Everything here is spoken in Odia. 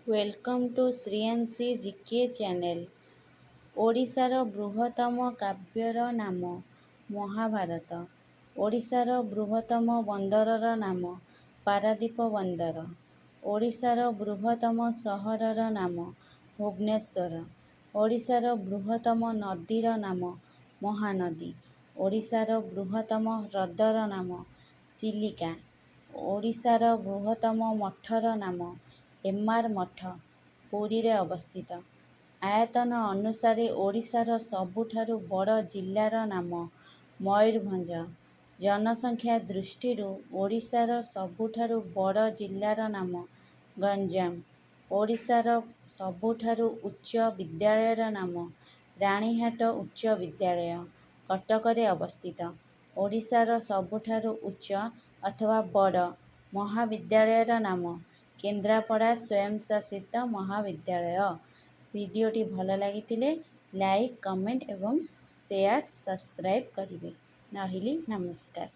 Welcome to Shriyanshi GK channel. ଓଡ଼ିଶାର ବୃହତ୍ତମ କାବ୍ୟର ନାମ ମହାଭାରତ। ଓଡ଼ିଶାର ବୃହତ୍ତମ ବନ୍ଦରର ନାମ ପାରାଦୀପ ବନ୍ଦର। ଓଡ଼ିଶାର ବୃହତ୍ତମ ସହରର ନାମ ଭୁବନେଶ୍ୱର। ଓଡ଼ିଶାର ବୃହତ୍ତମ ନଦୀର ନାମ ମହାନଦୀ। ଓଡ଼ିଶାର ବୃହତ୍ତମ ହ୍ରଦର ନାମ ଚିଲିକା। ଓଡ଼ିଶାର ବୃହତ୍ତମ ମଠର ନାମ ଏମାର ମଠ, ପୁରୀରେ ଅବସ୍ଥିତ। ଆୟତନ ଅନୁସାରେ ଓଡ଼ିଶାର ସବୁଠାରୁ ବଡ଼ ଜିଲ୍ଲାର ନାମ ମୟୂରଭଞ୍ଜ। ଜନସଂଖ୍ୟା ଦୃଷ୍ଟିରୁ ଓଡ଼ିଶାର ସବୁଠାରୁ ବଡ଼ ଜିଲ୍ଲାର ନାମ ଗଞ୍ଜାମ। ଓଡ଼ିଶାର ସବୁଠାରୁ ଉଚ୍ଚ ବିଦ୍ୟାଳୟର ନାମ ରାଣୀହାଟ ଉଚ୍ଚ ବିଦ୍ୟାଳୟ, କଟକରେ ଅବସ୍ଥିତ। ଓଡ଼ିଶାର ସବୁଠାରୁ ଉଚ୍ଚ ଅଥବା ବଡ଼ ମହାବିଦ୍ୟାଳୟର ନାମ କେନ୍ଦ୍ରାପଡ଼ା ସ୍ୱୟଂଶାସିତ ମହାବିଦ୍ୟାଳୟ। ଭିଡ଼ିଓଟି ଭଲ ଲାଗିଥିଲେ ଲାଇକ୍, କମେଣ୍ଟ ଏବଂ ସେୟାର, ସବସ୍କ୍ରାଇବ୍ କରିବେ। ରହିଲି, ନମସ୍କାର।